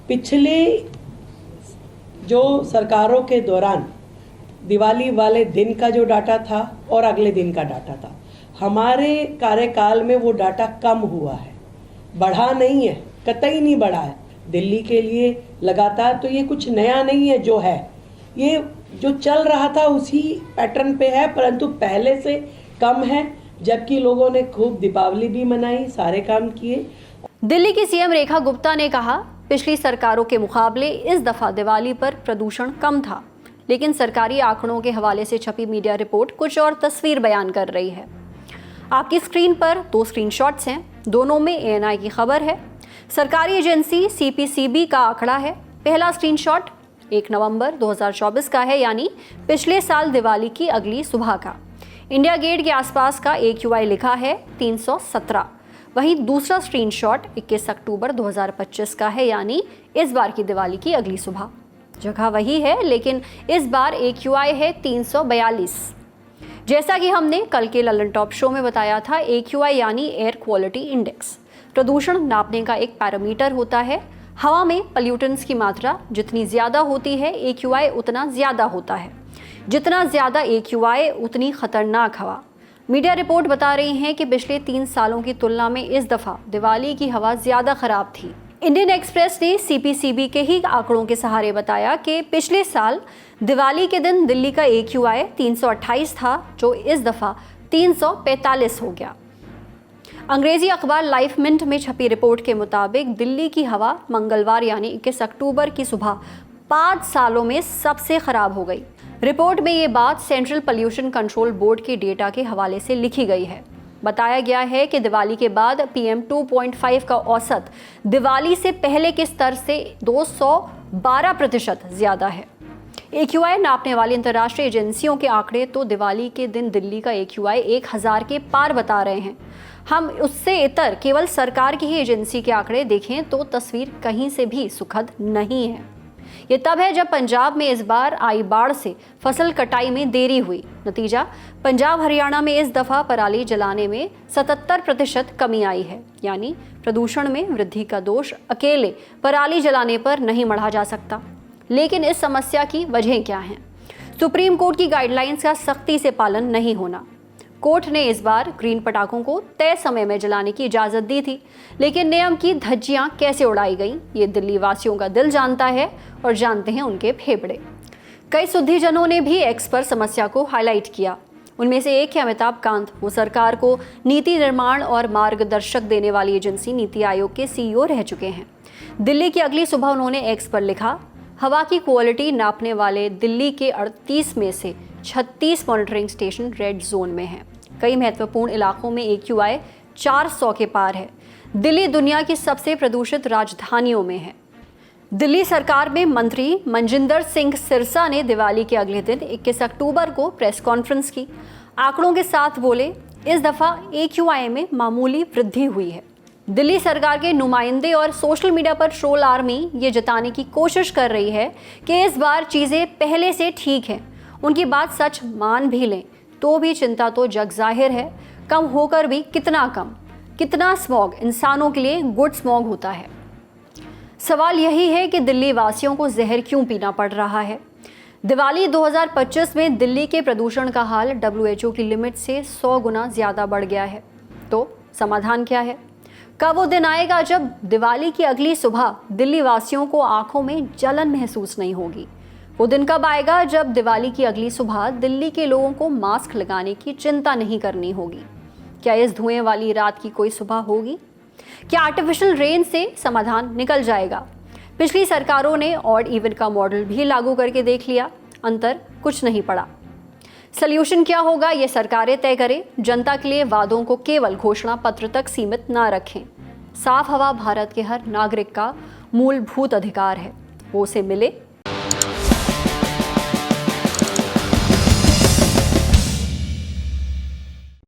पिछले जो सरकारों के दौरान दिवाली वाले दिन का जो डाटा था और अगले दिन का डाटा था, हमारे कार्यकाल में वो डाटा कम हुआ है, बढ़ा नहीं है, कतई नहीं बढ़ा है दिल्ली के लिए लगातार। तो ये कुछ नया नहीं है, जो है ये जो चल रहा था उसी पैटर्न पे है, परंतु पहले से कम है। जबकि लोगों ने खूब दीपावली भी मनाई, सारे काम किए। दिल्ली की सीएम रेखा गुप्ता ने कहा, पिछली सरकारों के मुकाबले इस दफा दिवाली पर प्रदूषण कम था, लेकिन सरकारी आंकड़ों के हवाले से छपी मीडिया रिपोर्ट कुछ और तस्वीर बयान कर रही है। आपकी स्क्रीन पर 2 स्क्रीनशॉट्स हैं, दोनों में ANI की खबर है। सरकारी एजेंसी CPCB का आंकड़ा है। पहला स्क्रीनशॉट 1 नवंबर 2024 का है, यानी पिछले साल दिवाली की अगली सुबह का। इंडिया गेट के आसपास का AQI लिखा है 317। वहीं दूसरा स्क्रीनशॉट 21 अक्टूबर 2025 का है, यानी इस बार की दिवाली की अगली सुबह। जगह वही है, लेकिन इस बार AQI है 342। जैसा कि हमने कल के ललन टॉप शो में बताया था, AQI यानी एयर क्वालिटी इंडेक्स प्रदूषण नापने का एक पैरामीटर होता है। हवा में पॉल्यूटेंट्स की मात्रा जितनी ज़्यादा होती है, AQI उतना ज़्यादा होता है। जितना ज़्यादा AQI उतनी खतरनाक हवा। मीडिया रिपोर्ट बता रही हैं कि पिछले 3 सालों की तुलना में इस दफ़ा दिवाली की हवा ज़्यादा ख़राब थी। इंडियन एक्सप्रेस ने CPCB के ही आंकड़ों के सहारे बताया कि पिछले साल दिवाली के दिन दिल्ली का AQI 328 था, जो इस दफ़ा 345 हो गया। अंग्रेजी अखबार लाइफ मिंट में छपी रिपोर्ट के मुताबिक दिल्ली की हवा मंगलवार यानी 21 अक्टूबर की सुबह 5 सालों में सबसे खराब हो गई। रिपोर्ट में ये बात सेंट्रल पोल्यूशन कंट्रोल बोर्ड के डेटा के हवाले से लिखी गई है। बताया गया है कि दिवाली के बाद PM 2.5 का औसत दिवाली से पहले के स्तर से 212% ज़्यादा है। AQI नापने वाली अंतर्राष्ट्रीय एजेंसियों के आंकड़े तो दिवाली के दिन दिल्ली का AQI 1000 के पार बता रहे हैं। हम उससे इतर केवल सरकार की ही एजेंसी के आंकड़े देखें तो तस्वीर कहीं से भी सुखद नहीं है। ये तब है जब पंजाब में इस बार आई बाढ़ से फसल कटाई में देरी हुई। नतीजा, पंजाब हरियाणा में इस दफ़ा पराली जलाने में 77% कमी आई है। यानी प्रदूषण में वृद्धि का दोष अकेले पराली जलाने पर नहीं मढ़ा जा सकता। लेकिन इस समस्या की वजह क्या हैं? सुप्रीम कोर्ट की गाइडलाइंस का सख्ती से पालन नहीं होना। कोर्ट ने इस बार ग्रीन पटाखों को तय समय में जलाने की इजाज़त दी थी, लेकिन नियम की धज्जियां कैसे उड़ाई गईं, ये दिल्ली वासियों का दिल जानता है और जानते हैं उनके फेफड़े। कई सुद्धिजनों ने भी एक्स पर समस्या को हाईलाइट किया। उनमें से एक है अमिताभ कांत। वो सरकार को नीति निर्माण और मार्गदर्शक देने वाली एजेंसी नीति आयोग के CEO रह चुके हैं। दिल्ली की अगली सुबह उन्होंने एक्स पर लिखा, हवा की क्वालिटी नापने वाले दिल्ली के 38 में से 36 मॉनिटरिंग स्टेशन रेड जोन में हैं। कई महत्वपूर्ण इलाकों में AQI 400 के पार है। दिल्ली दुनिया की सबसे प्रदूषित राजधानियों में है। दिल्ली सरकार में मंत्री मनजिंदर सिंह सिरसा ने दिवाली के अगले दिन 21 अक्टूबर को प्रेस कॉन्फ्रेंस की। आंकड़ों के साथ बोले, इस दफ़ा AQI में मामूली वृद्धि हुई है। दिल्ली सरकार के नुमाइंदे और सोशल मीडिया पर ट्रोल आर्मी ये जताने की कोशिश कर रही है कि इस बार चीज़ें पहले से ठीक हैं। उनकी बात सच मान भी लें तो भी चिंता तो जग जाहिर है। कम होकर भी कितना कम, कितना स्मॉग इंसानों के लिए गुड स्मॉग होता है। सवाल यही है कि दिल्ली वासियों को जहर क्यों पीना पड़ रहा है। दिवाली 2025 में दिल्ली के प्रदूषण का हाल WHO की लिमिट से 100 गुना ज़्यादा बढ़ गया है। तो समाधान क्या है? कब वो दिन आएगा जब दिवाली की अगली सुबह दिल्ली वासियों को आंखों में जलन महसूस नहीं होगी? वो दिन कब आएगा जब दिवाली की अगली सुबह दिल्ली के लोगों को मास्क लगाने की चिंता नहीं करनी होगी? क्या इस धुएं वाली रात की कोई सुबह होगी? क्या आर्टिफिशियल रेन से समाधान निकल जाएगा? पिछली सरकारों ने ऑड इवन का मॉडल भी लागू करके देख लिया, अंतर कुछ नहीं पड़ा। सल्यूशन क्या होगा ये सरकारें तय करें। जनता के लिए वादों को केवल घोषणा पत्र तक सीमित ना रखें। साफ हवा भारत के हर नागरिक का मूलभूत अधिकार है, वो उसे मिले